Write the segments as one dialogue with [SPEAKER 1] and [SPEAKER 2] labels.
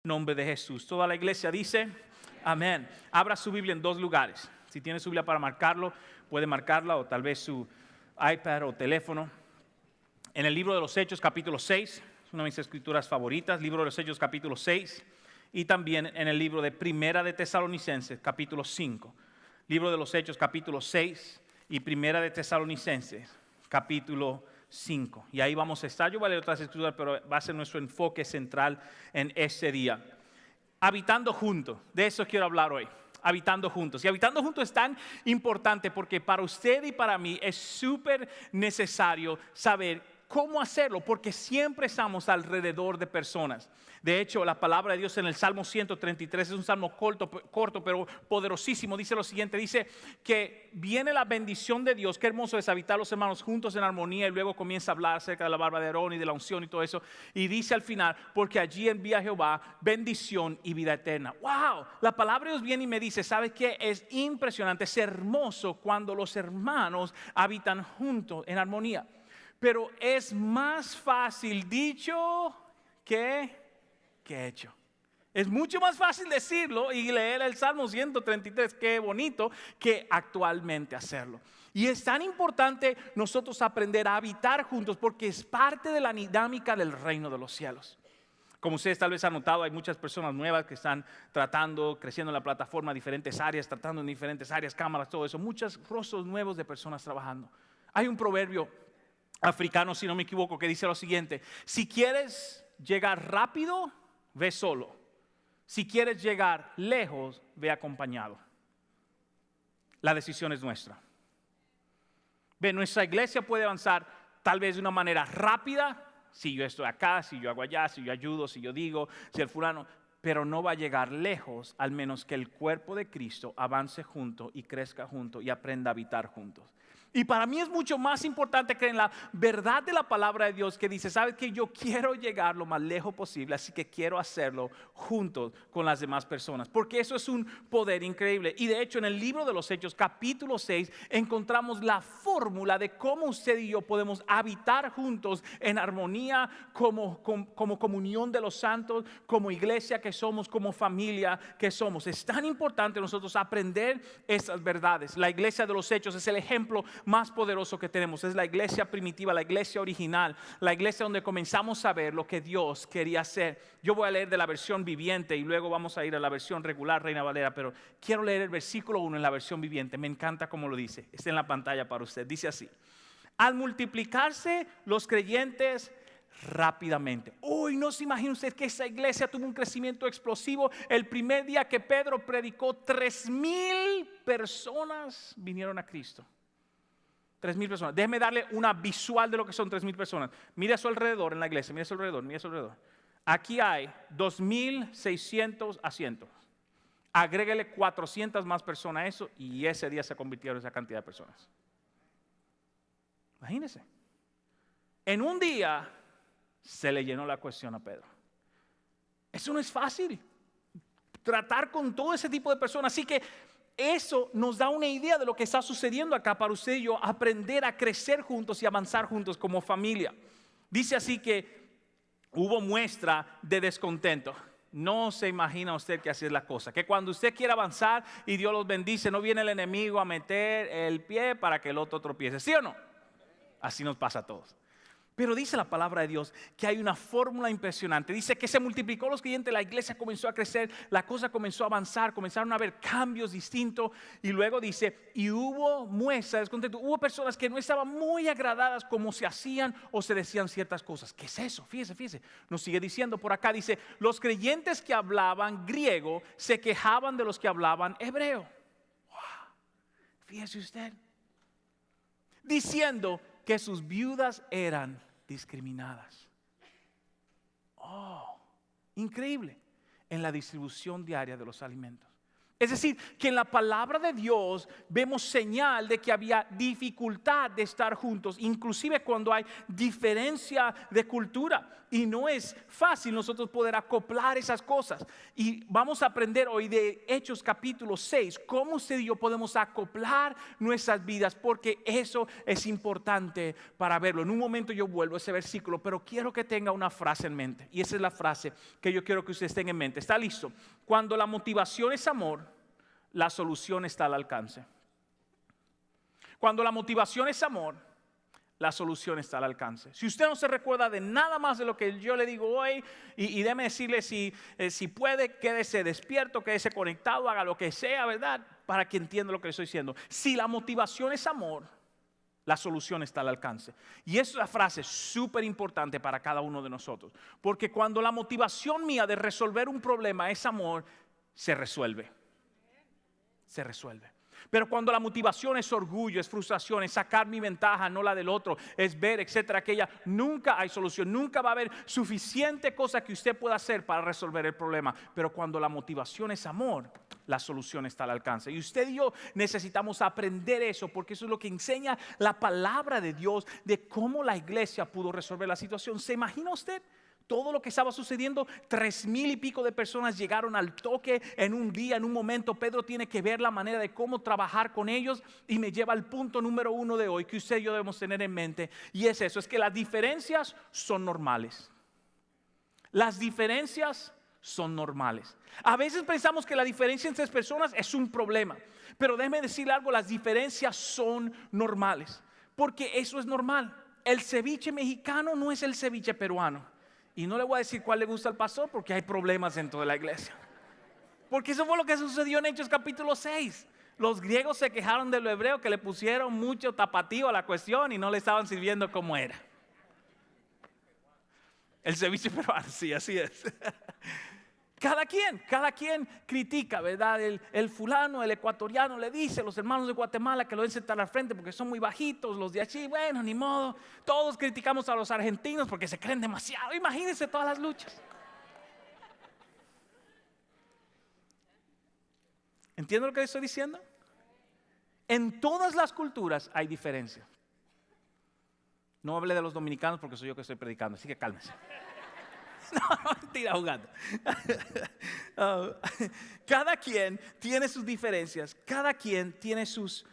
[SPEAKER 1] Nombre de Jesús. Toda la iglesia dice amén. Abra su Biblia en dos lugares. Si tiene su Biblia para marcarlo, puede marcarla, o tal vez su iPad o teléfono. En el libro de los Hechos, capítulo 6, es una de mis escrituras favoritas, libro de los Hechos, capítulo 6, y también en el libro de Primera de Tesalonicenses, capítulo 5. Libro de los Hechos, capítulo 6, y Primera de Tesalonicenses, capítulo 5. Y ahí vamos a estar. Yo voy a leer otras escrituras, pero va a ser nuestro enfoque central en ese día. Habitando juntos, de eso quiero hablar hoy. Habitando juntos. Y habitando juntos es tan importante porque para usted y para mí es súper necesario saber cómo hacerlo, porque siempre estamos alrededor de personas. De hecho, la palabra de Dios en el Salmo 133 es un salmo corto, pero poderosísimo. Dice lo siguiente, dice que viene la bendición de Dios. Qué hermoso es habitar los hermanos juntos en armonía, y luego comienza a hablar acerca de la barba de Aarón y de la unción y todo eso. Y dice al final, porque allí envía Jehová bendición y vida eterna. ¡Wow! La palabra de Dios viene y me dice, ¿sabes qué? Es impresionante, es hermoso cuando los hermanos habitan juntos en armonía. Pero es más fácil dicho que hecho. Es mucho más fácil decirlo y leer el Salmo 133, qué bonito, que actualmente hacerlo. Y es tan importante nosotros aprender a habitar juntos porque es parte de la dinámica del reino de los cielos. Como ustedes tal vez han notado, hay muchas personas nuevas que están creciendo en la plataforma, diferentes áreas, tratando en diferentes áreas, cámaras, todo eso. Muchos rostros nuevos de personas trabajando. Hay un proverbio africano, si no me equivoco, que dice lo siguiente: si quieres llegar rápido, ve solo. Si quieres llegar lejos, ve acompañado. La decisión es nuestra. Ve, nuestra iglesia puede avanzar tal vez de una manera rápida, si yo estoy acá, si yo hago allá, si yo ayudo, si yo digo, si el fulano, pero no va a llegar lejos al menos que el cuerpo de Cristo avance junto y crezca junto y aprenda a habitar juntos. Y para mí es mucho más importante creer en la verdad de la palabra de Dios, que dice, ¿sabes qué? Yo quiero llegar lo más lejos posible, así que quiero hacerlo juntos con las demás personas, porque eso es un poder increíble. Y de hecho en el libro de los Hechos, capítulo 6, encontramos la fórmula de cómo usted y yo podemos habitar juntos en armonía, como comunión de los santos, como iglesia que somos, como familia que somos. Es tan importante nosotros aprender esas verdades. La iglesia de los Hechos es el ejemplo más poderoso que tenemos. Es la iglesia primitiva, la iglesia original, la iglesia donde comenzamos a ver lo que Dios quería hacer. Yo voy a leer de la versión viviente y luego vamos a ir a la versión regular, Reina Valera, pero quiero leer el versículo 1 en la versión viviente. Me encanta cómo lo dice. Está en la pantalla para usted. Dice así: al multiplicarse los creyentes rápidamente. Uy, no se imagina usted que esa iglesia tuvo un crecimiento explosivo. El primer día que Pedro predicó, 3,000 personas vinieron a Cristo. 3,000 personas. Déjeme darle una visual de lo que son 3,000 personas. Mire a su alrededor en la iglesia, mire a su alrededor, mire a su alrededor. Aquí hay 2,600 asientos. Agréguele 400 más personas a eso y ese día se convirtieron en esa cantidad de personas. Imagínense. En un día se le llenó la cuestión a Pedro. Eso no es fácil. Tratar con todo ese tipo de personas. Así que eso nos da una idea de lo que está sucediendo acá para usted y yo, aprender a crecer juntos y avanzar juntos como familia. Dice así que hubo muestra de descontento. No se imagina usted que así es la cosa, que cuando usted quiere avanzar y Dios los bendice, no viene el enemigo a meter el pie para que el otro tropiece, ¿sí o no? Así nos pasa a todos. Pero dice la palabra de Dios que hay una fórmula impresionante. Dice que se multiplicó los creyentes, la iglesia comenzó a crecer, la cosa comenzó a avanzar, comenzaron a haber cambios distintos. Y luego dice, y hubo muestra de descontento. Hubo personas que no estaban muy agradadas como se hacían o se decían ciertas cosas. ¿Qué es eso? Fíjese. Nos sigue diciendo por acá, dice, los creyentes que hablaban griego se quejaban de los que hablaban hebreo. Wow. Fíjese usted. Diciendo que sus viudas eran discriminadas. Oh, increíble en la distribución diaria de los alimentos. Es decir, que en la palabra de Dios vemos señal de que había dificultad de estar juntos, inclusive cuando hay diferencia de cultura. Y no es fácil nosotros poder acoplar esas cosas. Y vamos a aprender hoy de Hechos capítulo 6, cómo usted y yo podemos acoplar nuestras vidas, porque eso es importante para verlo. En un momento yo vuelvo a ese versículo, pero quiero que tenga una frase en mente. Y esa es la frase que yo quiero que ustedes tengan en mente. ¿Está listo? Cuando la motivación es amor, la solución está al alcance. Cuando la motivación es amor, la solución está al alcance. Si usted no se recuerda de nada más de lo que yo le digo hoy, y déjeme decirle, si puede, quédese despierto, quédese conectado, haga lo que sea, ¿verdad? Para que entienda lo que le estoy diciendo. Si la motivación es amor, la solución está al alcance. Y esa es la frase súper importante para cada uno de nosotros. Porque cuando la motivación mía de resolver un problema es amor, se resuelve. Se resuelve. Pero cuando la motivación es orgullo, es frustración, es sacar mi ventaja, no la del otro, es ver, etcétera, aquella, nunca hay solución, nunca va a haber suficiente cosa que usted pueda hacer para resolver el problema. Pero cuando la motivación es amor, la solución está al alcance. Y usted y yo necesitamos aprender eso, porque eso es lo que enseña la palabra de Dios de cómo la iglesia pudo resolver la situación. ¿Se imagina usted? Todo lo que estaba sucediendo, 3,000 y pico de personas llegaron al toque en un día, en un momento. Pedro tiene que ver la manera de cómo trabajar con ellos, y me lleva al punto número 1 de hoy que usted y yo debemos tener en mente, y es eso, es que las diferencias son normales. Las diferencias son normales. A veces pensamos que la diferencia entre personas es un problema, pero déjeme decirle algo, las diferencias son normales, porque eso es normal. El ceviche mexicano no es el ceviche peruano. Y no le voy a decir cuál le gusta al pastor, porque hay problemas dentro de la iglesia. Porque eso fue lo que sucedió en Hechos capítulo 6. Los griegos se quejaron de lo hebreo, que le pusieron mucho tapatío a la cuestión y no le estaban sirviendo como era. El ceviche peruano, sí, así es. Cada quien critica, ¿verdad? El fulano, el ecuatoriano le dice a los hermanos de Guatemala que lo deben sentar al frente porque son muy bajitos, los de allí, bueno, ni modo. Todos criticamos a los argentinos porque se creen demasiado. Imagínense todas las luchas. ¿Entienden lo que estoy diciendo? En todas las culturas hay diferencia. No hablé de los dominicanos porque soy yo que estoy predicando, así que cálmense. No, mentira, jugando. Cada quien tiene sus diferencias, cada quien tiene sus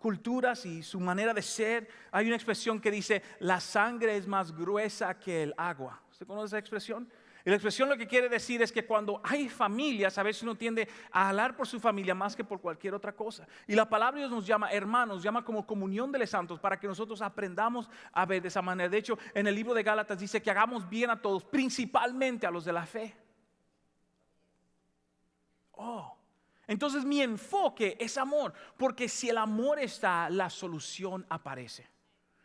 [SPEAKER 1] culturas y su manera de ser. Hay una expresión que dice, la sangre es más gruesa que el agua. ¿Usted conoce esa expresión? Y la expresión lo que quiere decir es que cuando hay familias, a veces uno tiende a hablar por su familia más que por cualquier otra cosa. Y la palabra de Dios nos llama hermanos, nos llama como comunión de los santos, para que nosotros aprendamos a ver de esa manera. De hecho, en el libro de Gálatas dice que hagamos bien a todos, principalmente a los de la fe. Entonces mi enfoque es amor, porque si el amor está, la solución aparece.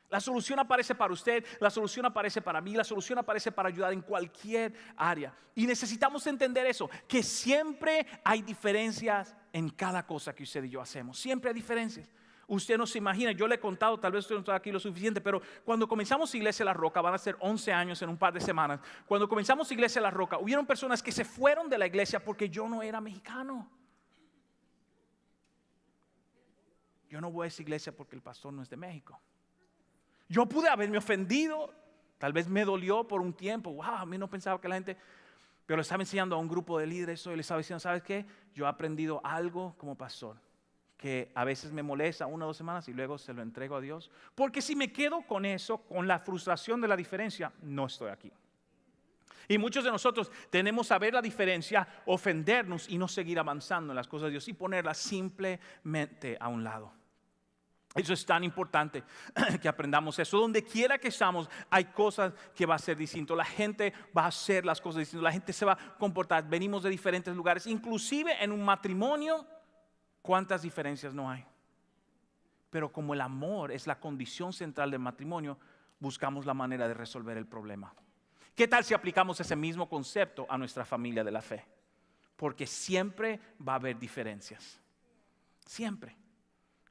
[SPEAKER 1] La solución aparece para usted, la solución aparece para mí, la solución aparece para ayudar en cualquier área. Y necesitamos entender eso, que siempre hay diferencias en cada cosa que usted y yo hacemos. Siempre hay diferencias. Usted no se imagina, yo le he contado, tal vez usted no está aquí lo suficiente, pero cuando comenzamos Iglesia La Roca, van a ser 11 años en un par de semanas. Cuando comenzamos Iglesia La Roca, hubieron personas que se fueron de la iglesia porque yo no era mexicano. Yo no voy a esa iglesia porque el pastor no es de México. Yo pude haberme ofendido, tal vez me dolió por un tiempo. Wow, a mí no pensaba que la gente, pero le estaba enseñando a un grupo de líderes eso y le estaba diciendo, ¿sabes qué? Yo he aprendido algo como pastor, que a veces me molesta 1 o 2 semanas y luego se lo entrego a Dios. Porque si me quedo con eso, con la frustración de la diferencia, no estoy aquí. Y muchos de nosotros tenemos a ver la diferencia, ofendernos y no seguir avanzando en las cosas de Dios y ponerlas simplemente a un lado. Eso es tan importante que aprendamos eso. Donde quiera que estamos, hay cosas que va a ser distinto. La gente va a hacer las cosas distintas. La gente se va a comportar. Venimos de diferentes lugares. Inclusive en un matrimonio, ¿cuántas diferencias no hay? Pero como el amor es la condición central del matrimonio, buscamos la manera de resolver el problema. ¿Qué tal si aplicamos ese mismo concepto a nuestra familia de la fe? Porque siempre va a haber diferencias. Siempre.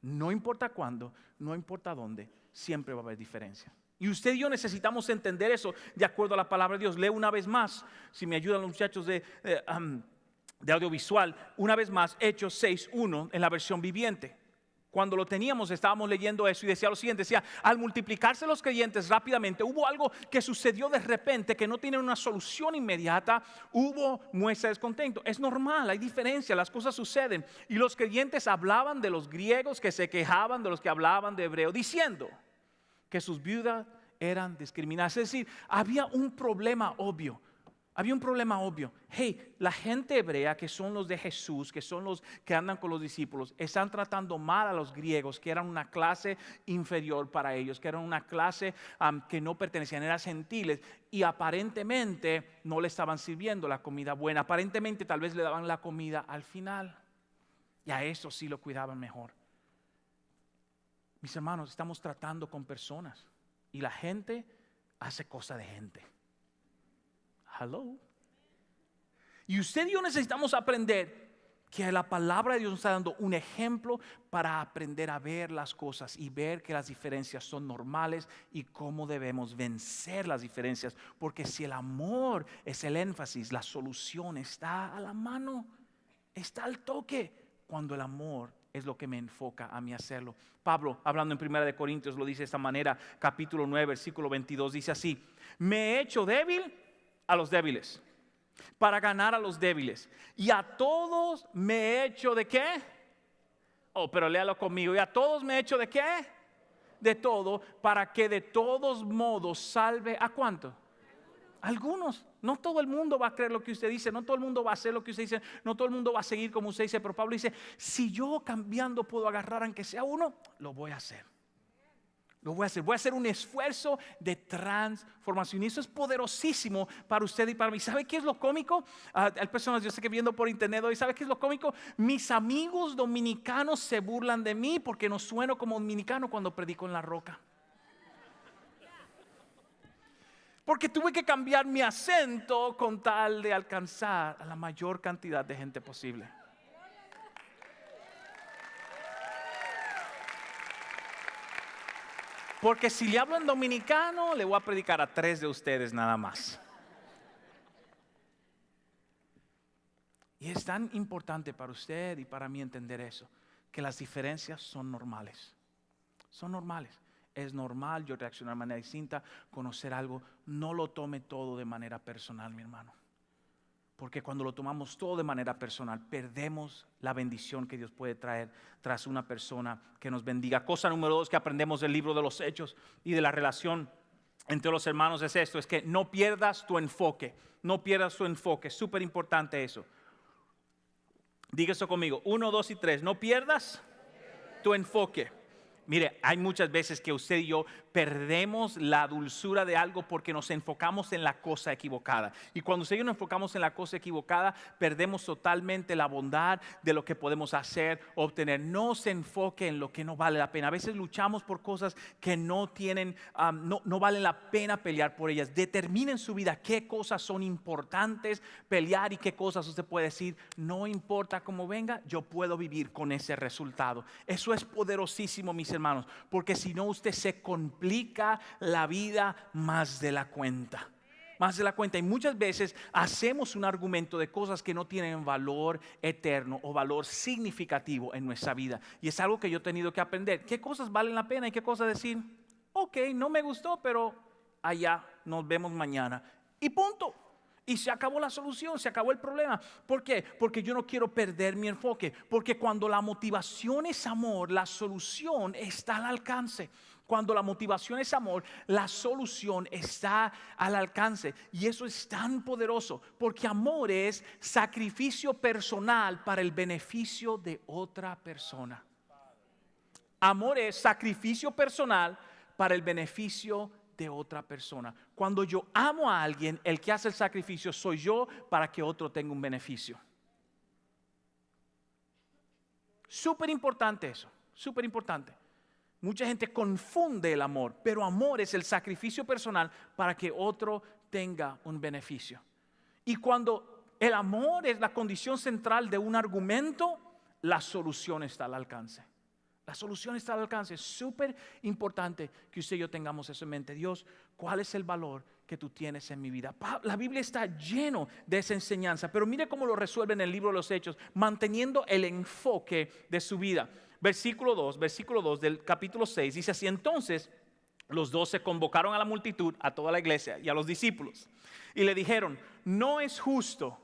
[SPEAKER 1] No importa cuándo, no importa dónde, siempre va a haber diferencias. Y usted y yo necesitamos entender eso de acuerdo a la palabra de Dios. Leo una vez más, si me ayudan los muchachos de audiovisual, una vez más, Hechos 6:1 en la versión viviente. Cuando lo teníamos, estábamos leyendo eso y decía lo siguiente, decía, al multiplicarse los creyentes rápidamente, hubo algo que sucedió de repente que no tiene una solución inmediata, hubo muestra de descontento. Es normal, hay diferencia, las cosas suceden. Y los creyentes hablaban de los griegos que se quejaban de los que hablaban de hebreo, diciendo que sus viudas eran discriminadas. Es decir, había un problema obvio. Había un problema obvio. Hey, la gente hebrea, que son los de Jesús, que son los que andan con los discípulos, están tratando mal a los griegos, que eran una clase inferior para ellos, que eran una clase que no pertenecían, eran gentiles, y aparentemente no le estaban sirviendo la comida buena. Aparentemente tal vez le daban la comida al final. Y a eso sí lo cuidaban mejor. Mis hermanos, estamos tratando con personas y la gente hace cosa de gente. Hello. Y usted y yo necesitamos aprender que la palabra de Dios nos está dando un ejemplo para aprender a ver las cosas y ver que las diferencias son normales y cómo debemos vencer las diferencias. Porque si el amor es el énfasis, la solución está a la mano, está al toque. Cuando el amor es lo que me enfoca a mí hacerlo. Pablo, hablando en 1 Corintios, lo dice de esta manera, capítulo 9, versículo 22, dice así: me he hecho débil a los débiles, para ganar a los débiles. Y a todos me he hecho ¿de qué? Oh, pero léalo conmigo. Y a todos me he hecho ¿de qué? De todo, para que de todos modos salve ¿a cuánto? Algunos. No todo el mundo va a creer lo que usted dice, no todo el mundo va a hacer lo que usted dice, no todo el mundo va a seguir como usted dice. Pero Pablo dice, si yo cambiando puedo agarrar aunque sea uno, lo voy a hacer. Lo voy a hacer. Voy a hacer un esfuerzo de transformación. Y eso es poderosísimo para usted y para mí. ¿Sabe qué es lo cómico? Hay personas, yo sé que viendo por internet hoy, ¿sabe qué es lo cómico? Mis amigos dominicanos se burlan de mí porque no sueno como dominicano cuando predico en La Roca. Porque tuve que cambiar mi acento con tal de alcanzar a la mayor cantidad de gente posible. Porque si le hablo en dominicano, le voy a predicar a 3 de ustedes nada más. Y es tan importante para usted y para mí entender eso, que las diferencias son normales. Son normales. Es normal yo reaccionar de manera distinta, conocer algo. No lo tome todo de manera personal, mi hermano. Porque cuando lo tomamos todo de manera personal, perdemos la bendición que Dios puede traer tras una persona que nos bendiga. Cosa número 2 que aprendemos del libro de los Hechos y de la relación entre los hermanos es esto, es que no pierdas tu enfoque. No pierdas tu enfoque, es súper importante eso. Diga eso conmigo, 1, 2 y 3, no pierdas tu enfoque. Mire, hay muchas veces que usted y yo perdemos la dulzura de algo porque nos enfocamos en la cosa equivocada. Y cuando usted y yo nos enfocamos en la cosa equivocada, perdemos totalmente la bondad de lo que podemos hacer, obtener. No se enfoque en lo que no vale la pena. A veces luchamos por cosas que no tienen, no valen la pena pelear por ellas. Determine en su vida qué cosas son importantes pelear y qué cosas usted puede decir, no importa cómo venga, yo puedo vivir con ese resultado. Eso es poderosísimo, mis hermanos, porque si no usted se complica la vida más de la cuenta. Más de la cuenta. Y muchas veces hacemos un argumento de cosas que no tienen valor eterno o valor significativo en nuestra vida. Y es algo que yo he tenido que aprender. ¿Qué cosas valen la pena y qué cosas decir? Ok, no me gustó, pero allá nos vemos mañana. Y punto. Y se acabó la solución, se acabó el problema. ¿Por qué? Porque yo no quiero perder mi enfoque. Porque cuando la motivación es amor, la solución está al alcance. Cuando la motivación es amor, la solución está al alcance. Y eso es tan poderoso. Porque amor es sacrificio personal para el beneficio de otra persona. Amor es sacrificio personal para el beneficio de otra persona. Cuando yo amo a alguien, el que hace el sacrificio soy yo para que otro tenga un beneficio. Súper importante eso, súper importante. Mucha gente confunde el amor, pero amor es el sacrificio personal para que otro tenga un beneficio. Y cuando el amor es la condición central de un argumento, la solución está al alcance. La solución está al alcance. Es súper importante que usted y yo tengamos eso en mente. Dios, ¿cuál es el valor que tú tienes en mi vida? La Biblia está lleno de esa enseñanza, pero mire cómo lo resuelve en el libro de los Hechos, manteniendo el enfoque de su vida. versículo 2 del capítulo 6, dice así: entonces los 12 convocaron a la multitud, a toda la iglesia y a los discípulos, y le dijeron: no es justo.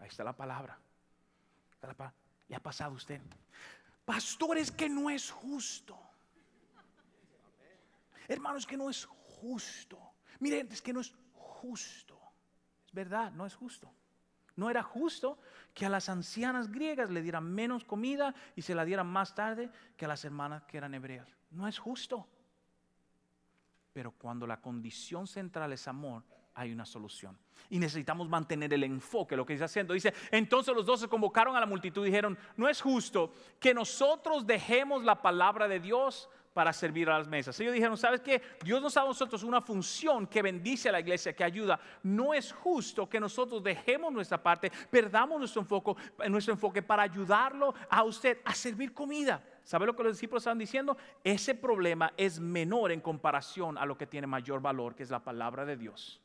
[SPEAKER 1] Ahí está la palabra. ¿Le ha pasado a usted? Pastor, es que no es justo. Hermano, es que no es justo. Miren, es que no es justo. Es verdad, no es justo. No era justo que a las ancianas griegas le dieran menos comida y se la dieran más tarde que a las hermanas que eran hebreas. No es justo. Pero cuando la condición central es amor, hay una solución. Y necesitamos mantener el enfoque, lo que está haciendo. Dice: entonces los 12 convocaron a la multitud y dijeron: no es justo que nosotros dejemos la palabra de Dios para servir a las mesas. Ellos dijeron: ¿sabes qué? Dios nos da a nosotros una función que bendice a la iglesia, que ayuda. No es justo que nosotros dejemos nuestra parte, perdamos nuestro enfoque para ayudarlo a usted a servir comida. ¿Sabe lo que los discípulos estaban diciendo? Ese problema es menor en comparación a lo que tiene mayor valor, que es la palabra de Dios.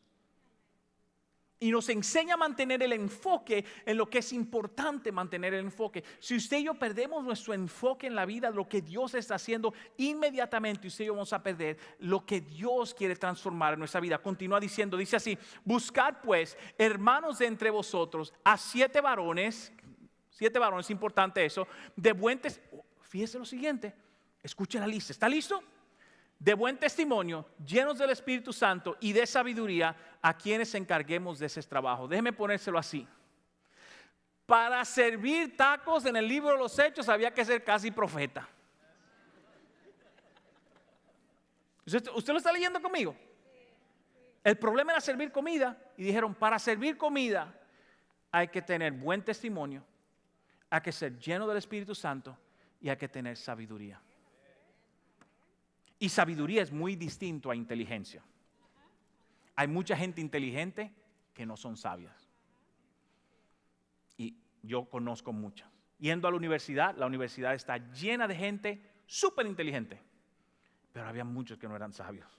[SPEAKER 1] Y nos enseña a mantener el enfoque en lo que es importante mantener el enfoque. Si usted y yo perdemos nuestro enfoque en la vida, lo que Dios está haciendo, inmediatamente usted y yo vamos a perder lo que Dios quiere transformar en nuestra vida. Continúa diciendo, dice así: buscad pues, hermanos de entre vosotros, a 7 varones, importante eso, de buen testimonio. Fíjese lo siguiente, escuche la lista, ¿está listo? De buen testimonio, llenos del Espíritu Santo y de sabiduría, a quienes encarguemos de ese trabajo. Déjeme ponérselo así: para servir tacos en el libro de los Hechos había que ser casi profeta. ¿Usted lo está leyendo conmigo? El problema era servir comida, y dijeron: para servir comida hay que tener buen testimonio, hay que ser lleno del Espíritu Santo y hay que tener sabiduría. Y sabiduría es muy distinto a inteligencia. Hay mucha gente inteligente que no son sabias. Y yo conozco muchas. Yendo a la universidad está llena de gente súper inteligente. Pero había muchos que no eran sabios.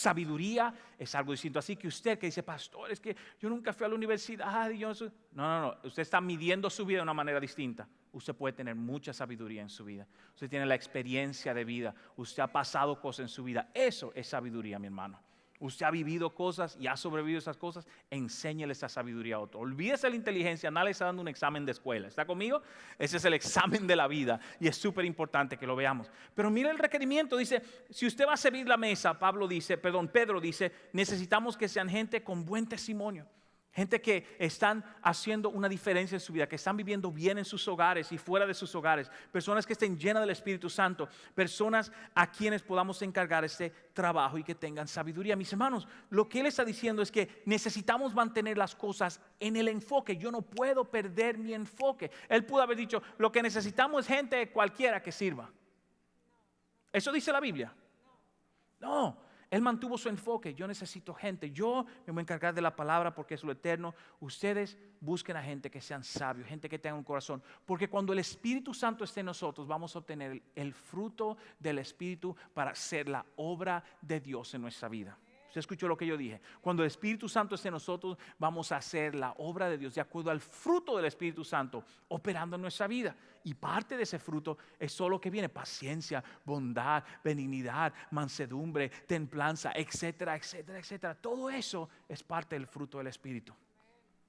[SPEAKER 1] Sabiduría es algo distinto. Así que usted que dice: pastor, es que yo nunca fui a la universidad. Y yo no. Usted está midiendo su vida de una manera distinta. Usted puede tener mucha sabiduría en su vida. Usted tiene la experiencia de vida. Usted ha pasado cosas en su vida. Eso es sabiduría, mi hermano. Usted ha vivido cosas y ha sobrevivido esas cosas. Enséñele esa sabiduría a otro. Olvídese de la inteligencia. Nadie está dando un examen de escuela. ¿Está conmigo? Ese es el examen de la vida. Y es súper importante que lo veamos. Pero mire el requerimiento. Dice: si usted va a servir la mesa, Pedro dice, necesitamos que sean gente con buen testimonio. Gente que están haciendo una diferencia en su vida, que están viviendo bien en sus hogares y fuera de sus hogares. Personas que estén llenas del Espíritu Santo. Personas a quienes podamos encargar este trabajo y que tengan sabiduría. Mis hermanos, lo que él está diciendo es que necesitamos mantener las cosas en el enfoque. Yo no puedo perder mi enfoque. Él pudo haber dicho: lo que necesitamos es gente cualquiera que sirva. ¿Eso dice la Biblia? No. Él mantuvo su enfoque. Yo necesito gente. Yo me voy a encargar de la palabra porque es lo eterno. Ustedes busquen a gente que sean sabios, gente que tenga un corazón. Porque cuando el Espíritu Santo esté en nosotros, vamos a obtener el fruto del Espíritu para hacer la obra de Dios en nuestra vida. ¿Usted escuchó lo que yo dije? Cuando el Espíritu Santo esté en nosotros, vamos a hacer la obra de Dios de acuerdo al fruto del Espíritu Santo operando en nuestra vida. Y parte de ese fruto es solo que viene: paciencia, bondad, benignidad, mansedumbre, templanza, etcétera, etcétera, etcétera. Todo eso es parte del fruto del Espíritu.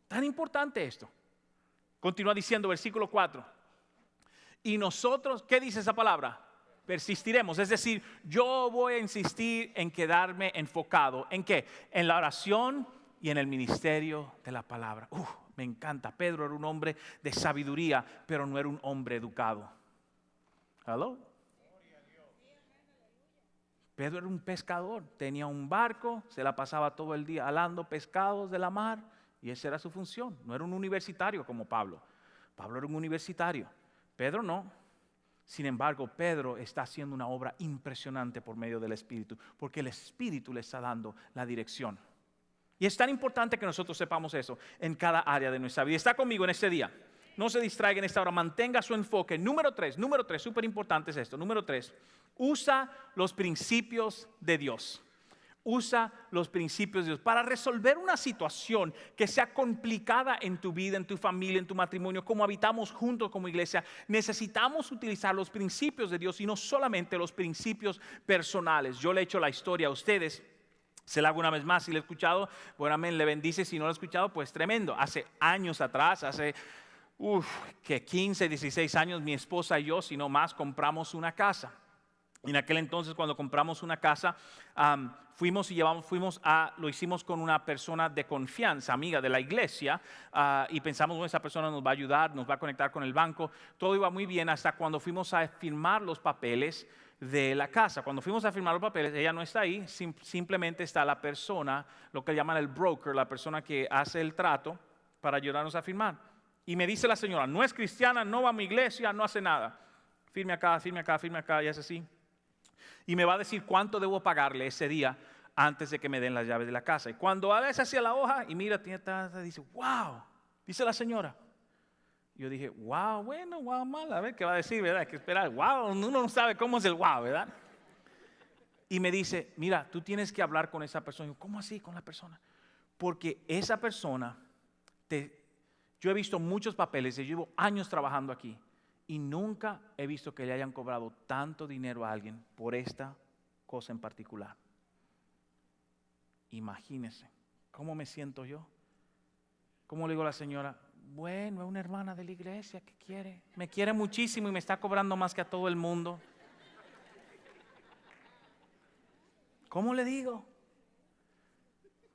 [SPEAKER 1] Tan importante esto. Continúa diciendo versículo 4. Y nosotros, ¿qué dice esa palabra? Persistiremos. Es decir, yo voy a insistir en quedarme enfocado. ¿En qué? En la oración y en el ministerio de la palabra. Me encanta. Pedro era un hombre de sabiduría, pero no era un hombre educado. ¿Hello? Pedro era un pescador. Tenía un barco, se la pasaba todo el día alando pescados de la mar, y esa era su función. No era un universitario como Pablo. Pablo era un universitario. Pedro no. Sin embargo, Pedro está haciendo una obra impresionante por medio del Espíritu, porque el Espíritu le está dando la dirección. Y es tan importante que nosotros sepamos eso en cada área de nuestra vida. Está conmigo en este día. No se distraiga en esta hora, mantenga su enfoque. Número 3, súper importante es esto. Número 3, usa los principios de Dios. Usa los principios de Dios para resolver una situación que sea complicada en tu vida, en tu familia, en tu matrimonio, como habitamos juntos como iglesia. Necesitamos utilizar los principios de Dios y no solamente los principios personales. Yo le he hecho la historia a ustedes. Se la hago una vez más, si lo he escuchado, bueno, amén, le bendice. Si no lo he escuchado, pues tremendo. Hace años atrás, hace 15, 16 años, mi esposa y yo, si no más, compramos una casa. En aquel entonces, cuando compramos una casa, lo hicimos con una persona de confianza, amiga de la iglesia, y pensamos, bueno, esa persona nos va a ayudar, nos va a conectar con el banco. Todo iba muy bien hasta cuando fuimos a firmar los papeles de la casa. Cuando fuimos a firmar los papeles, ella no está ahí, simplemente está la persona, lo que llaman el broker, la persona que hace el trato para ayudarnos a firmar. Y me dice la señora, no es cristiana, no va a mi iglesia, no hace nada. Firme acá, firme acá, firme acá, y es así. Y me va a decir cuánto debo pagarle ese día antes de que me den las llaves de la casa. Y cuando hace hacia la hoja y mira, dice, wow, dice la señora. Yo dije, wow, bueno, wow, mal, a ver qué va a decir, ¿verdad? Hay que esperar, wow, uno no sabe cómo es el wow, ¿verdad? Y me dice, mira, tú tienes que hablar con esa persona. Y yo, ¿cómo así con la persona? Porque esa persona, yo he visto muchos papeles, y llevo años trabajando aquí, y nunca he visto que le hayan cobrado tanto dinero a alguien por esta cosa en particular. Imagínense, ¿cómo me siento yo? ¿Cómo le digo a la señora? Bueno, es una hermana de la iglesia que quiere, me quiere muchísimo y me está cobrando más que a todo el mundo. ¿Cómo le digo?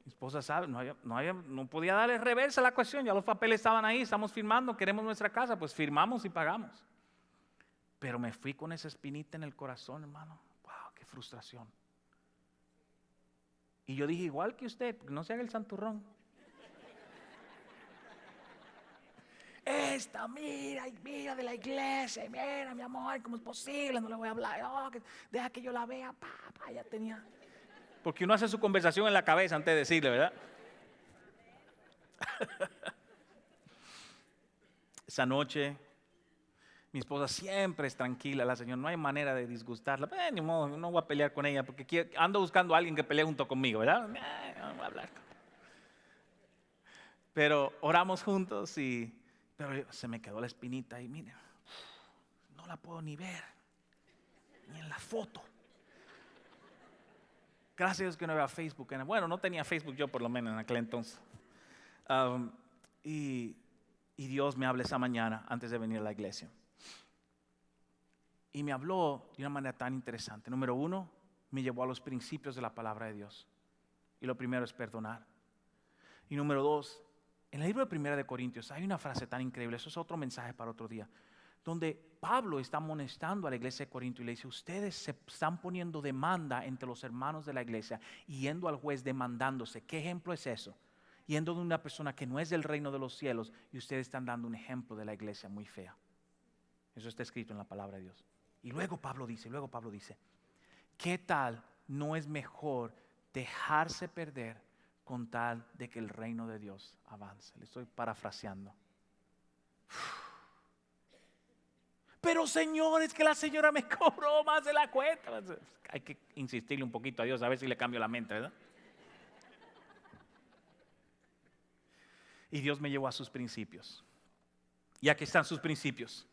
[SPEAKER 1] Mi esposa sabe, no podía darle reversa a la cuestión, ya los papeles estaban ahí, estamos firmando, queremos nuestra casa, pues firmamos y pagamos. Pero me fui con esa espinita en el corazón, hermano. Wow, qué frustración. Y yo dije, igual que usted, no se haga el santurrón. Esta, mira de la iglesia, mira, mi amor, ¿cómo es posible? No le voy a hablar, deja que yo la vea, papá, ya tenía. Porque uno hace su conversación en la cabeza antes de decirle, ¿verdad? Esa noche, mi esposa siempre es tranquila, la señora, no hay manera de disgustarla. Ni modo, no voy a pelear con ella porque ando buscando a alguien que pelee junto conmigo, ¿verdad? No voy a hablar. Pero oramos juntos pero se me quedó la espinita y mire, no la puedo ni ver, ni en la foto. Gracias a Dios que no veo Facebook. Bueno, no tenía Facebook yo por lo menos en aquel entonces. Y Dios me habla esa mañana antes de venir a la iglesia. Y me habló de una manera tan interesante. Número 1, me llevó a los principios de la palabra de Dios. Y lo primero es perdonar. Y número 2, en el libro de 1 de Corintios hay una frase tan increíble. Eso es otro mensaje para otro día. Donde Pablo está amonestando a la iglesia de Corinto y le dice, ustedes se están poniendo demanda entre los hermanos de la iglesia y yendo al juez demandándose. ¿Qué ejemplo es eso? Yendo de una persona que no es del reino de los cielos y ustedes están dando un ejemplo de la iglesia muy fea. Eso está escrito en la palabra de Dios. Y luego Pablo dice, ¿qué tal no es mejor dejarse perder con tal de que el reino de Dios avance? Le estoy parafraseando. Pero Señor, es que la señora me cobró más de la cuenta. Hay que insistirle un poquito a Dios a ver si le cambio la mente, ¿verdad? Y Dios me llevó a sus principios. Y aquí están sus principios.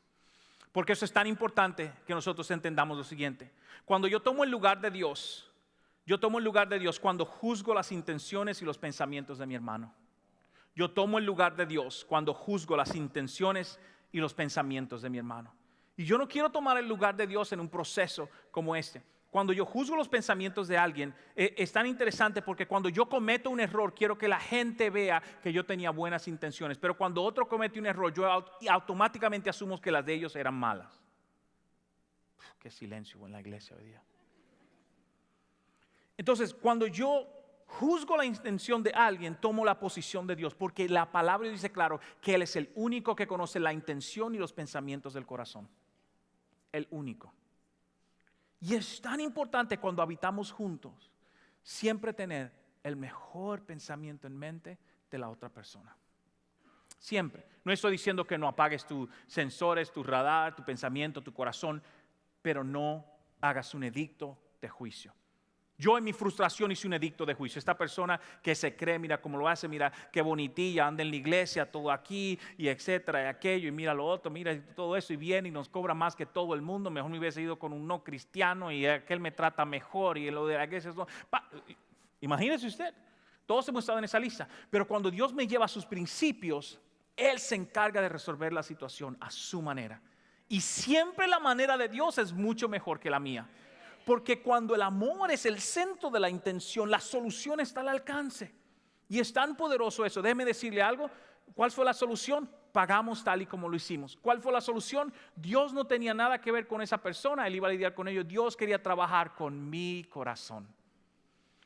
[SPEAKER 1] Porque eso es tan importante que nosotros entendamos lo siguiente. Cuando yo tomo el lugar de Dios, cuando juzgo las intenciones y los pensamientos de mi hermano. Yo tomo el lugar de Dios cuando juzgo las intenciones y los pensamientos de mi hermano. Y yo no quiero tomar el lugar de Dios en un proceso como este. Cuando yo juzgo los pensamientos de alguien, es tan interesante porque cuando yo cometo un error, quiero que la gente vea que yo tenía buenas intenciones. Pero cuando otro comete un error, yo automáticamente asumo que las de ellos eran malas. Qué silencio en la iglesia hoy día. Entonces, cuando yo juzgo la intención de alguien, tomo la posición de Dios, porque la palabra dice claro que Él es el único que conoce la intención y los pensamientos del corazón. El único. Y es tan importante cuando habitamos juntos, siempre tener el mejor pensamiento en mente de la otra persona. Siempre. No estoy diciendo que no apagues tus sensores, tu radar, tu pensamiento, tu corazón, pero no hagas un edicto de juicio. Yo en mi frustración hice un edicto de juicio. Esta persona que se cree, mira cómo lo hace, mira qué bonitilla, anda en la iglesia, todo aquí, y etcétera, y aquello, y mira lo otro, mira todo eso, y viene y nos cobra más que todo el mundo. Mejor me hubiese ido con un no cristiano, y aquel me trata mejor, y lo de la iglesia es no. Imagínese usted, todos hemos estado en esa lista. Pero cuando Dios me lleva a sus principios, Él se encarga de resolver la situación a su manera. Y siempre la manera de Dios es mucho mejor que la mía. Porque cuando el amor es el centro de la intención, la solución está al alcance. Y es tan poderoso eso. Déjeme decirle algo. ¿Cuál fue la solución? Pagamos tal y como lo hicimos. ¿Cuál fue la solución? Dios no tenía nada que ver con esa persona. Él iba a lidiar con ellos. Dios quería trabajar con mi corazón.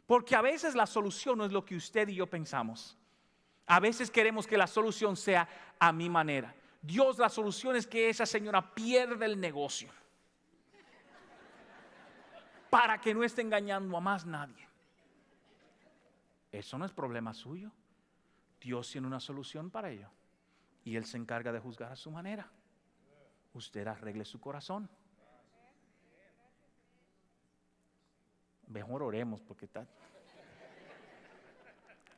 [SPEAKER 1] Porque a veces la solución no es lo que usted y yo pensamos. A veces queremos que la solución sea a mi manera. Dios, la solución es que esa señora pierda el negocio, para que no esté engañando a más nadie. Eso no es problema suyo. Dios tiene una solución para ello. Y Él se encarga de juzgar a su manera. Usted arregle su corazón. Mejor oremos porque está.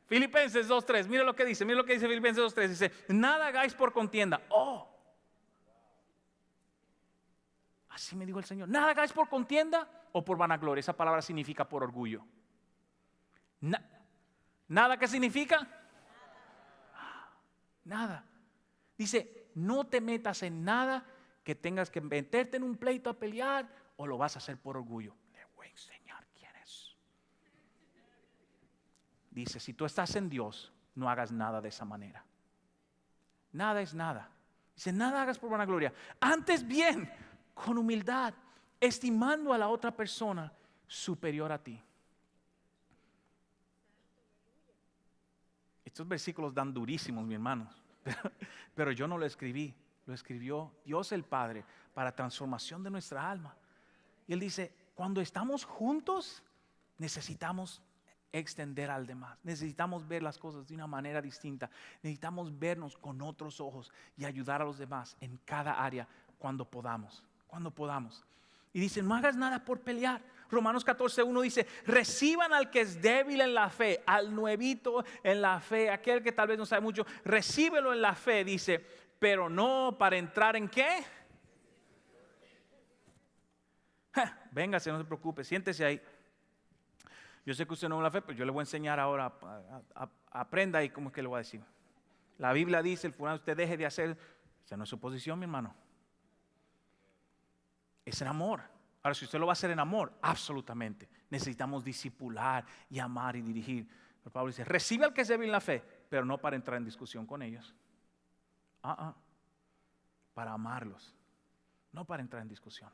[SPEAKER 1] Filipenses 2:3, mire lo que dice Filipenses 2:3, dice, nada hagáis por contienda. Así me dijo el Señor, nada hagáis por contienda o por vanagloria. Esa palabra significa por orgullo. ¿Nada qué significa? Nada. Dice, no te metas en nada que tengas que meterte en un pleito a pelear o lo vas a hacer por orgullo. Le voy a enseñar quién es. Dice, si tú estás en Dios, no hagas nada de esa manera. Nada es nada. Dice, nada hagas por vanagloria. Antes bien, con humildad, estimando a la otra persona superior a ti. Estos versículos dan durísimos, mi hermano. Pero yo no lo escribí. Lo escribió Dios el Padre para transformación de nuestra alma. Y Él dice, cuando estamos juntos, necesitamos extender al demás. Necesitamos ver las cosas de una manera distinta. Necesitamos vernos con otros ojos y ayudar a los demás en cada área cuando podamos. Y dice, no hagas nada por pelear. Romanos 14:1 dice, reciban al que es débil en la fe, al nuevito en la fe, aquel que tal vez no sabe mucho, recíbelo en la fe, dice, pero no para entrar en ¿qué? Véngase, no se preocupe, siéntese ahí. Yo sé que usted no en la fe, pero yo le voy a enseñar ahora, aprenda ahí cómo es que le voy a decir. La Biblia dice, el fulano usted deje de hacer, esa no es su posición, mi hermano. Es en amor. Ahora, si usted lo va a hacer en amor, absolutamente. Necesitamos discipular y amar y dirigir. Pero Pablo dice, recibe al que es débil en la fe, pero no para entrar en discusión con ellos. Para amarlos, no para entrar en discusión.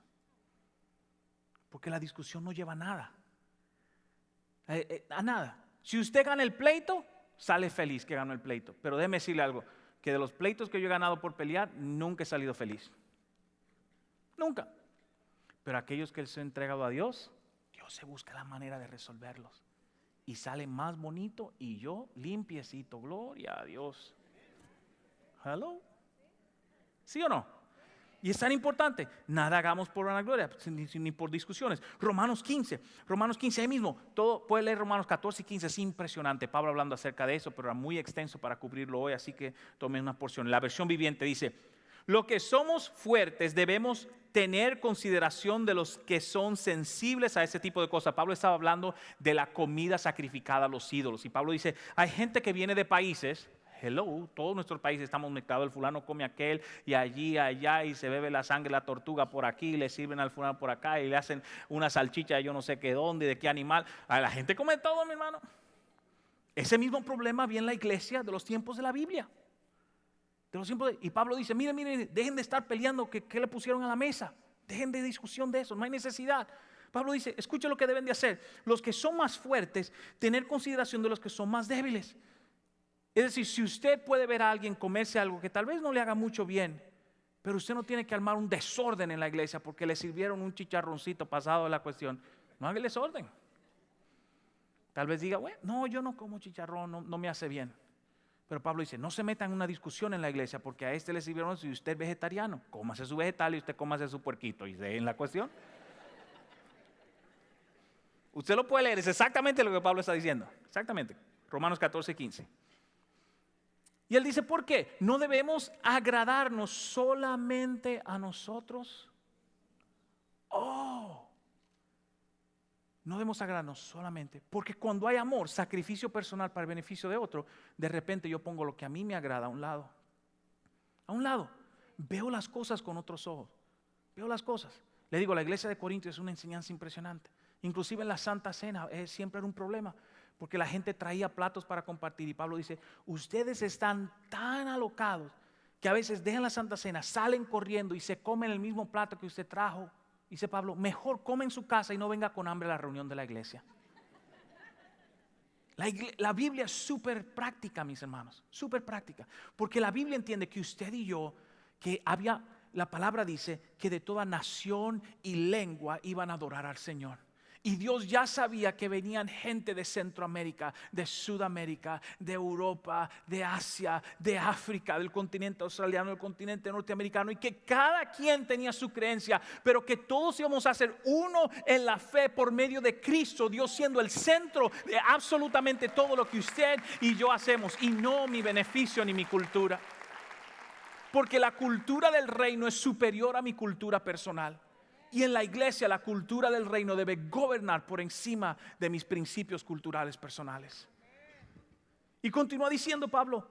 [SPEAKER 1] Porque la discusión no lleva a nada. A nada. Si usted gana el pleito, sale feliz que ganó el pleito. Pero déjeme decirle algo, que de los pleitos que yo he ganado por pelear, nunca he salido feliz. Nunca. Pero aquellos que se han entregado a Dios, Dios se busca la manera de resolverlos. Y sale más bonito y yo limpiecito. Gloria a Dios. Hello. ¿Sí o no? Y es tan importante. Nada hagamos por vanagloria, ni por discusiones. Romanos 15 ahí mismo. Todo, puede leer Romanos 14 y 15, es impresionante. Pablo hablando acerca de eso, pero era muy extenso para cubrirlo hoy, así que tomen una porción. La versión viviente dice, lo que somos fuertes debemos tener consideración de los que son sensibles a ese tipo de cosas. Pablo estaba hablando de la comida sacrificada a los ídolos. Y Pablo dice, hay gente que viene de países, todos nuestros países estamos mezclados, el fulano come aquel y allí, allá, y se bebe la sangre de la tortuga por aquí, y le sirven al fulano por acá, y le hacen una salchicha de yo no sé qué dónde, de qué animal. A la gente come todo, mi hermano. Ese mismo problema había en la iglesia de los tiempos de la Biblia. Y Pablo dice, miren, dejen de estar peleando ¿qué le pusieron a la mesa? Dejen de discusión de eso, no hay necesidad. Pablo dice, escuchen lo que deben de hacer. Los que son más fuertes, tener consideración de los que son más débiles. Es decir, si usted puede ver a alguien comerse algo que tal vez no le haga mucho bien, pero usted no tiene que armar un desorden en la iglesia porque le sirvieron un chicharroncito pasado de la cuestión. No haga el desorden. Tal vez diga, bueno, no, yo no como chicharrón, no me hace bien. Pero Pablo dice, no se metan en una discusión en la iglesia porque a este le sirvieron, si usted es vegetariano, cómase su vegetal y usted cómase su puerquito y en la cuestión. Usted lo puede leer, es exactamente lo que Pablo está diciendo. Exactamente, Romanos 14, 15. Y él dice, ¿por qué? ¿No debemos agradarnos solamente a nosotros? No debemos agradarnos solamente, porque cuando hay amor, sacrificio personal para el beneficio de otro, de repente yo pongo lo que a mí me agrada a un lado. A un lado. Veo las cosas con otros ojos. Veo las cosas. Le digo, la iglesia de Corinto es una enseñanza impresionante. Inclusive en la Santa Cena siempre era un problema, porque la gente traía platos para compartir y Pablo dice, ustedes están tan alocados que a veces dejan la Santa Cena, salen corriendo y se comen el mismo plato que usted trajo. Dice Pablo, mejor come en su casa y no venga con hambre a la reunión de la iglesia. La Biblia es súper práctica, mis hermanos, súper práctica, porque la Biblia entiende que usted y yo, la palabra dice que de toda nación y lengua iban a adorar al Señor. Y Dios ya sabía que venían gente de Centroamérica, de Sudamérica, de Europa, de Asia, de África, del continente australiano, del continente norteamericano, y que cada quien tenía su creencia, pero que todos íbamos a ser uno en la fe por medio de Cristo, Dios siendo el centro de absolutamente todo lo que usted y yo hacemos, y no mi beneficio ni mi cultura. Porque la cultura del reino es superior a mi cultura personal. Y en la iglesia la cultura del reino debe gobernar por encima de mis principios culturales personales. Y continúa diciendo Pablo,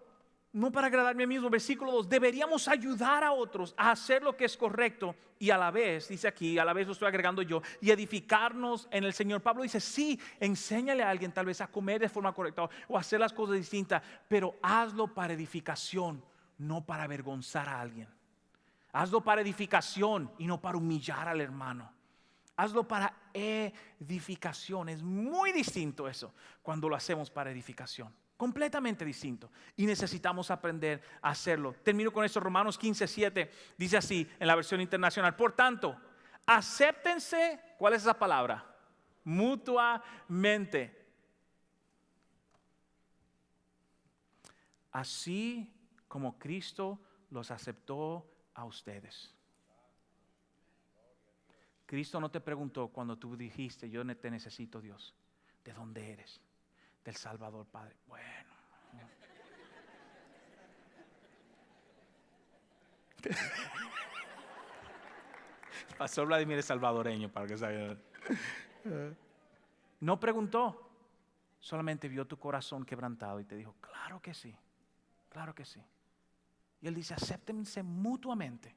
[SPEAKER 1] no para agradarme a mí mismo, versículo 2, deberíamos ayudar a otros a hacer lo que es correcto y a la vez, dice aquí, a la vez lo estoy agregando yo, y edificarnos en el Señor. Pablo dice, sí, enséñale a alguien tal vez a comer de forma correcta o a hacer las cosas distintas, pero hazlo para edificación, no para avergonzar a alguien. Hazlo para edificación y no para humillar al hermano. Hazlo para edificación. Es muy distinto eso cuando lo hacemos para edificación. Completamente distinto. Y necesitamos aprender a hacerlo. Termino con esto. Romanos 15:7 dice así en la versión internacional. Por tanto, acéptense. ¿Cuál es esa palabra? Mutuamente. Así como Cristo los aceptó a ustedes. Cristo no te preguntó cuando tú dijiste, yo te necesito, Dios. ¿De dónde eres? Del Salvador, Padre. Bueno. Pastor Vladimir es salvadoreño, para que saben. No preguntó, solamente vio tu corazón quebrantado y te dijo, claro que sí, claro que sí. Y él dice, acéptense mutuamente,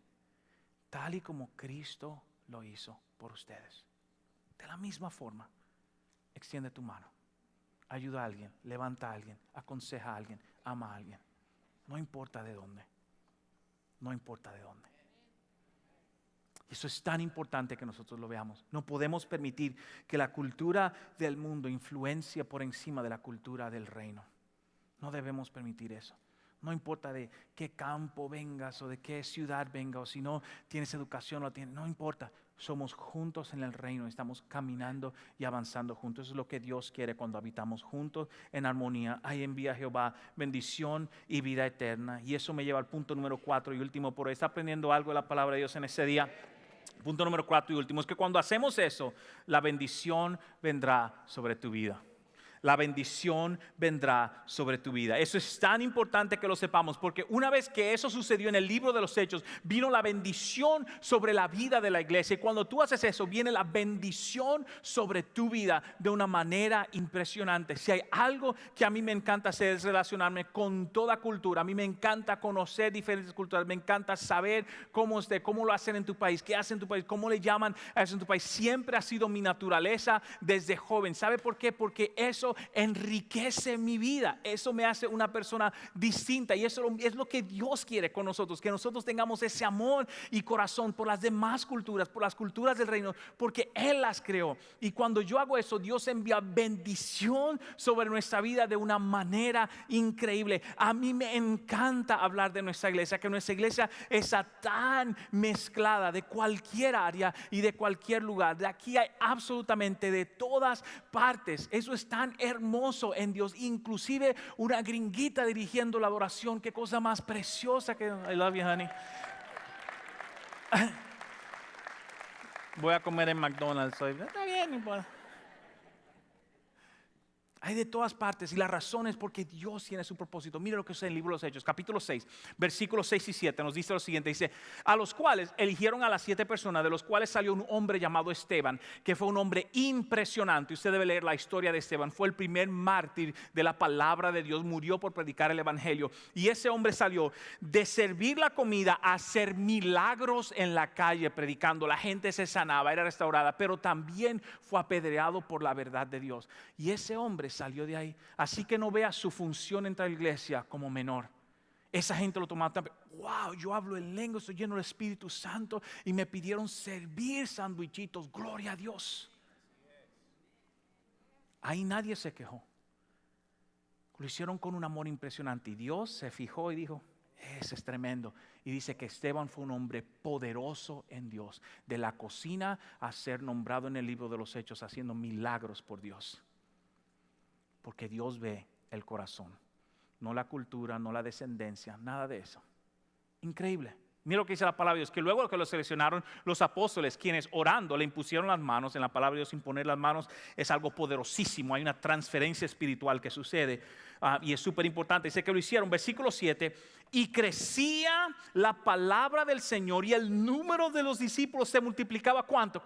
[SPEAKER 1] tal y como Cristo lo hizo por ustedes. De la misma forma, extiende tu mano, ayuda a alguien, levanta a alguien, aconseja a alguien, ama a alguien. No importa de dónde, no importa de dónde. Eso es tan importante que nosotros lo veamos. No podemos permitir que la cultura del mundo influencie por encima de la cultura del reino. No debemos permitir eso. No importa de qué campo vengas o de qué ciudad vengas o si no tienes educación o tienes, no importa. Somos juntos en el reino, estamos caminando y avanzando juntos. Eso es lo que Dios quiere cuando habitamos juntos en armonía. Ahí envía Jehová bendición y vida eterna. Y eso me lleva al punto número 4 y último. Por ahí está aprendiendo algo de la palabra de Dios en ese día. Punto número 4 y último es que cuando hacemos eso, la bendición vendrá sobre tu vida. La bendición vendrá sobre tu vida. Eso es tan importante que lo sepamos, porque una vez que eso sucedió en el libro de los Hechos, vino la bendición sobre la vida de la iglesia. Y cuando tú haces eso, viene la bendición sobre tu vida de una manera impresionante. Si hay algo que a mí me encanta hacer es relacionarme con toda cultura. A mí me encanta conocer diferentes culturas. Me encanta saber cómo lo hacen en tu país, qué hacen en tu país, cómo le llaman a eso en tu país. Siempre ha sido mi naturaleza desde joven. ¿Sabe por qué? Porque eso enriquece mi vida, eso me hace una persona distinta y eso es lo que Dios quiere con nosotros, que nosotros tengamos ese amor y corazón por las demás culturas, por las culturas del reino, porque Él las creó. Y cuando yo hago eso, Dios envía bendición sobre nuestra vida de una manera increíble. A mí me encanta hablar de nuestra iglesia, que nuestra iglesia está tan mezclada de cualquier área y de cualquier lugar. De aquí hay absolutamente de todas partes. Eso es tan hermoso en Dios, inclusive una gringuita dirigiendo la adoración. Qué cosa más preciosa que I love you, honey. Voy a comer en McDonald's hoy. Está bien, Hay de todas partes y la razón es porque Dios tiene su propósito. Mira lo que dice en el libro de los Hechos, capítulo 6, versículos 6 y 7. Nos dice lo siguiente, dice: a los cuales eligieron a las 7 personas, de los cuales salió un hombre llamado Esteban, que fue un hombre impresionante. Usted debe leer la historia de Esteban. Fue el primer mártir de la palabra de Dios. Murió por predicar el evangelio. Y ese hombre salió de servir la comida a hacer milagros en la calle predicando. La gente se sanaba, era restaurada, pero también fue apedreado por la verdad de Dios. Y ese hombre salió de ahí. Así que no vea su función en la iglesia como menor. Esa gente lo tomaba tan, wow, yo hablo en lengua, estoy lleno del Espíritu Santo y me pidieron servir sandwichitos, gloria a Dios. Ahí nadie se quejó. Lo hicieron con un amor impresionante y Dios se fijó y dijo: ese es tremendo. Y dice que Esteban fue un hombre poderoso en Dios, de la cocina a ser nombrado en el libro de los Hechos, haciendo milagros por Dios. Porque Dios ve el corazón, no la cultura, no la descendencia, nada de eso. Increíble. Mira lo que dice la palabra de Dios, que luego que lo seleccionaron los apóstoles, quienes orando le impusieron las manos. En la palabra de Dios, imponer las manos es algo poderosísimo. Hay una transferencia espiritual que sucede y es súper importante. Dice que lo hicieron, versículo 7, y crecía la palabra del Señor y el número de los discípulos se multiplicaba. ¿Cuánto?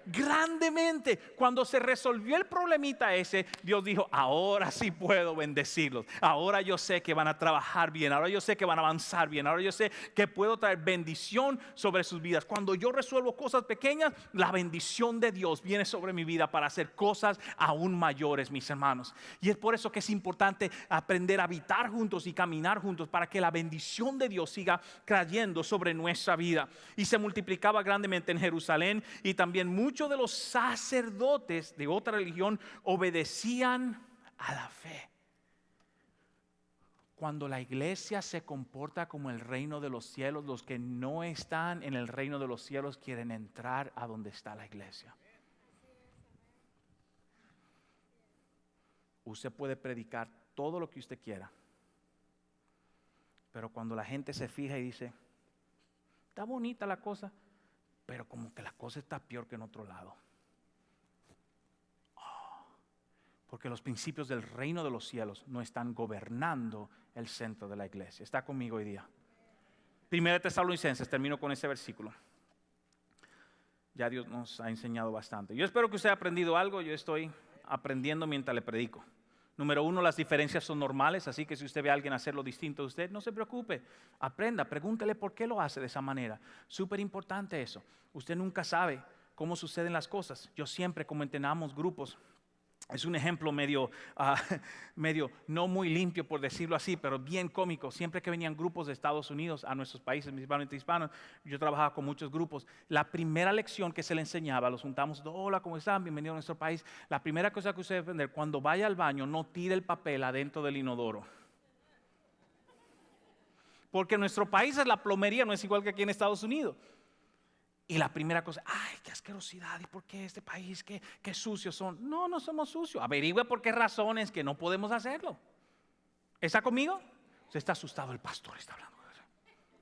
[SPEAKER 1] Grandemente. Cuando se resolvió el problemita ese, Dios dijo: ahora sí puedo bendecirlos. Ahora yo sé que van a trabajar bien. Ahora yo sé que van a avanzar bien. Ahora yo sé que puedo traer bendición sobre sus vidas. Cuando yo resuelvo cosas pequeñas, la bendición de Dios viene sobre mi vida para hacer cosas aún mayores, mis hermanos. Y es por eso que es importante aprender a habitar juntos y caminar juntos, para que la bendición de Dios siga cayendo sobre nuestra vida. Y se multiplicaba grandemente en Jerusalén, y también muchos de los sacerdotes de otra religión obedecían a la fe. Cuando la iglesia se comporta como el reino de los cielos, los que no están en el reino de los cielos quieren entrar a donde está la iglesia. Usted puede predicar todo lo que usted quiera, pero cuando la gente se fija y dice: está bonita la cosa, pero como que la cosa está peor que en otro lado. Porque los principios del reino de los cielos no están gobernando el centro de la iglesia. ¿Está conmigo hoy día? Primera de Tesalonicenses, termino con ese versículo. Ya Dios nos ha enseñado bastante. Yo espero que usted haya aprendido algo. Yo estoy aprendiendo mientras le predico. Número 1, las diferencias son normales, así que si usted ve a alguien hacerlo distinto a usted, no se preocupe, aprenda, pregúntele por qué lo hace de esa manera. Súper importante eso. Usted nunca sabe cómo suceden las cosas. Yo siempre, como entrenamos grupos, es un ejemplo medio no muy limpio, por decirlo así, pero bien cómico. Siempre que venían grupos de Estados Unidos a nuestros países, principalmente hispanos, yo trabajaba con muchos grupos. La primera lección que se le enseñaba, los juntamos: hola, ¿cómo están? Bienvenidos a nuestro país. La primera cosa que usted debe aprender: cuando vaya al baño, no tire el papel adentro del inodoro. Porque en nuestro país la plomería no es igual que aquí en Estados Unidos. Y la primera cosa: ay, qué asquerosidad, ¿y por qué este país, qué sucios son? No, no somos sucios. Averigüe por qué razones que no podemos hacerlo. ¿Está conmigo? Usted está asustado, el pastor está hablando.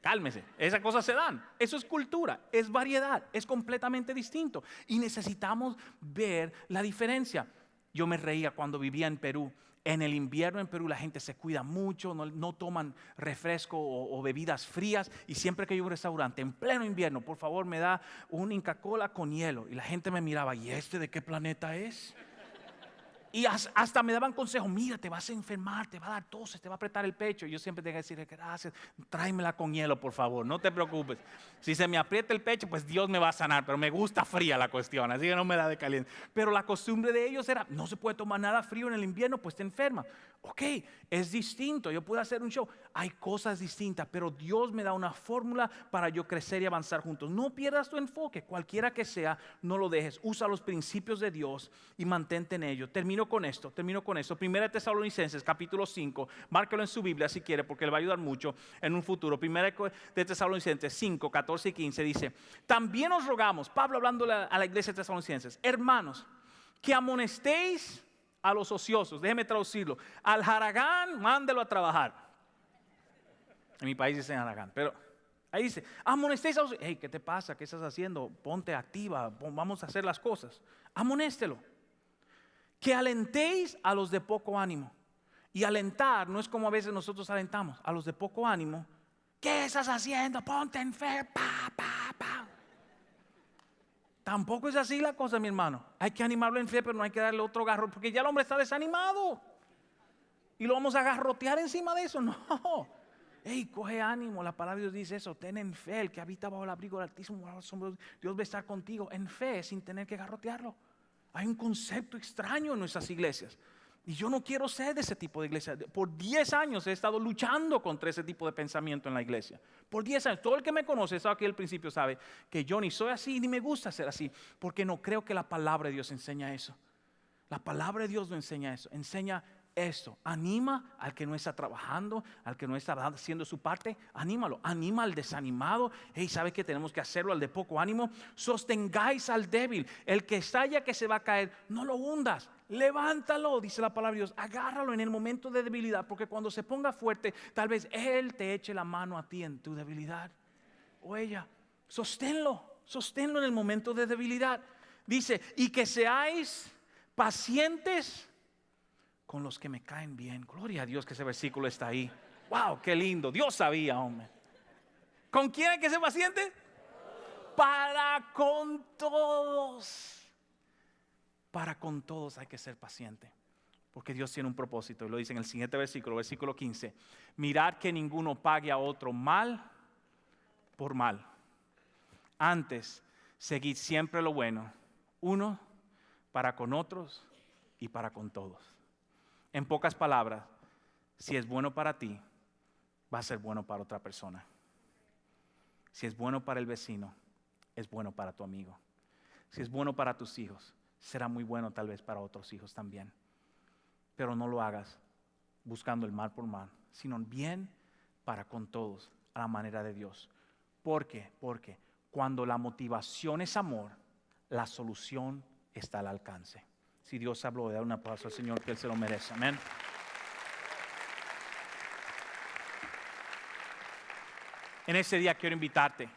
[SPEAKER 1] Cálmese, esas cosas se dan. Eso es cultura, es variedad, es completamente distinto. Y necesitamos ver la diferencia. Yo me reía cuando vivía en Perú. En el invierno en Perú la gente se cuida mucho, no toman refresco o bebidas frías. Y siempre que yo iba a un restaurante en pleno invierno: por favor, me da un Inca Kola con hielo. Y la gente me miraba: ¿y este de qué planeta es? Y hasta me daban consejos: mira, te vas a enfermar, te va a dar tos, te va a apretar el pecho. Y yo siempre tenía que decirle: gracias, tráemela con hielo, por favor, no te preocupes. Si se me aprieta el pecho, pues Dios me va a sanar, pero me gusta fría la cuestión, así que no me da de caliente. Pero la costumbre de ellos era: no se puede tomar nada frío en el invierno, pues te enferma. Ok, es distinto, yo puedo hacer un show. Hay cosas distintas, pero Dios me da una fórmula para yo crecer y avanzar juntos. No pierdas tu enfoque, cualquiera que sea, no lo dejes. Usa los principios de Dios y mantente en ello. Termino con esto. Primera de Tesalonicenses, capítulo 5. Márquelo en su Biblia si quiere, porque le va a ayudar mucho en un futuro. Primera de Tesalonicenses 5, 14 y 15 dice: también os rogamos, Pablo hablando a la iglesia de Tesalonicenses, hermanos, que amonestéis a los ociosos. Déjeme traducirlo: al haragán, mándelo a trabajar. En mi país dicen haragán, pero ahí dice: amonestéis a los ociosos. Hey, ¿qué te pasa? ¿Qué estás haciendo? Ponte activa, vamos a hacer las cosas. Amonéstelo. que alentéis a los de poco ánimo. Y alentar no es como a veces nosotros alentamos a los de poco ánimo. ¿Qué estás haciendo? Ponte en fe. Pa, pa, pa. Tampoco es así la cosa, mi hermano. Hay que animarlo en fe, pero no hay que darle otro garro, porque ya el hombre está desanimado. Y lo vamos a garrotear encima de eso. No. Ey, coge ánimo. La palabra de Dios dice eso. Ten en fe. El que habita bajo el abrigo del Altísimo, Dios va a estar contigo. En fe, sin tener que garrotearlo. Hay un concepto extraño en nuestras iglesias. Y yo no quiero ser de ese tipo de iglesia. Por 10 años he estado luchando contra ese tipo de pensamiento en la iglesia. Por 10 años. Todo el que me conoce, estaba aquí al principio, sabe que yo ni soy así, ni me gusta ser así. Porque no creo que la palabra de Dios enseña eso. La palabra de Dios no enseña eso. Enseña esto. Anima al que no está trabajando, al que no está haciendo su parte. Anímalo. Anima al desanimado. Hey, ¿sabe que tenemos que hacerlo al de poco ánimo? Sostengáis al débil. El que está ya que se va a caer, no lo hundas. Levántalo, dice la palabra de Dios. Agárralo en el momento de debilidad, porque cuando se ponga fuerte, tal vez Él te eche la mano a ti en tu debilidad. O ella. Sosténlo en el momento de debilidad. Dice, y que seáis pacientes con los que me caen bien. Gloria a Dios que ese versículo está ahí. Wow, qué lindo. Dios sabía, hombre. ¿Con quién hay que ser paciente? Para con todos. Para con todos hay que ser paciente. Porque Dios tiene un propósito. Y lo dice en el siguiente versículo, versículo 15. Mirad que ninguno pague a otro mal por mal. Antes, seguid siempre lo bueno. Uno para con otros y para con todos. En pocas palabras, si es bueno para ti, va a ser bueno para otra persona. Si es bueno para el vecino, es bueno para tu amigo. Si es bueno para tus hijos, será muy bueno tal vez para otros hijos también. Pero no lo hagas buscando el mal por mal, sino bien para con todos, a la manera de Dios. ¿Por qué? Porque cuando la motivación es amor, la solución está al alcance. Si Dios habló, de dar un aplauso al Señor, que Él se lo merece. Amén. En ese día quiero invitarte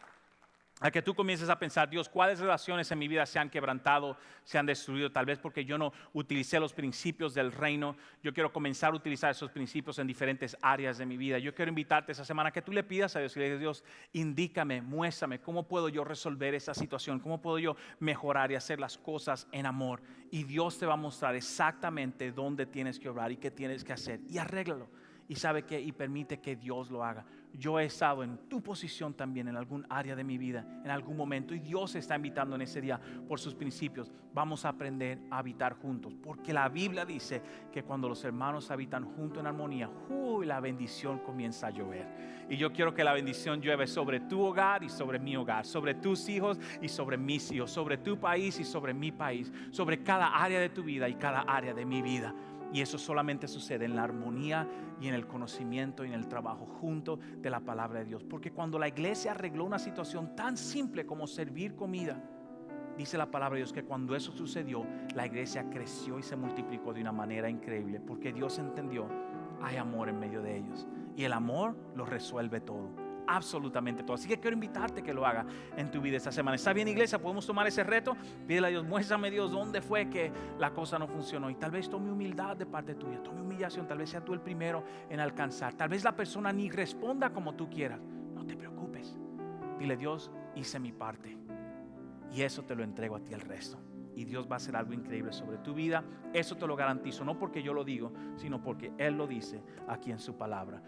[SPEAKER 1] a que tú comiences a pensar, Dios, ¿cuáles relaciones en mi vida se han quebrantado, se han destruido? Tal vez porque yo no utilicé los principios del reino. Yo quiero comenzar a utilizar esos principios en diferentes áreas de mi vida. Yo quiero invitarte esa semana a que tú le pidas a Dios y le digas, Dios, indícame, muéstrame cómo puedo yo resolver esa situación, cómo puedo yo mejorar y hacer las cosas en amor. Y Dios te va a mostrar exactamente dónde tienes que obrar y qué tienes que hacer. Y arréglalo. Y sabe que, y permite que Dios lo haga. Yo he estado en tu posición también en algún área de mi vida, en algún momento, y Dios está invitando en ese día por sus principios. Vamos a aprender a habitar juntos, porque la Biblia dice que cuando los hermanos habitan juntos en armonía, la bendición comienza a llover. Y yo quiero que la bendición llueve sobre tu hogar y sobre mi hogar, sobre tus hijos y sobre mis hijos, sobre tu país y sobre mi país, sobre cada área de tu vida y cada área de mi vida. Y eso solamente sucede en la armonía y en el conocimiento y en el trabajo junto de la palabra de Dios. Porque cuando la iglesia arregló una situación tan simple como servir comida, dice la palabra de Dios que cuando eso sucedió, la iglesia creció y se multiplicó de una manera increíble. Porque Dios entendió, hay amor en medio de ellos. Y el amor lo resuelve todo. Absolutamente todo. Así que quiero invitarte que lo haga en tu vida esta semana. ¿Está bien, iglesia? ¿Podemos tomar ese reto? Pídele a Dios, muéstrame, Dios, dónde fue que la cosa no funcionó. Y tal vez tome humildad de parte tuya, tome humillación. Tal vez sea tú el primero en alcanzar. Tal vez la persona ni responda como tú quieras. No te preocupes. Dile, Dios, hice mi parte. Y eso te lo entrego a ti el resto. Y Dios va a hacer algo increíble sobre tu vida. Eso te lo garantizo, no porque yo lo digo, sino porque Él lo dice aquí en su palabra.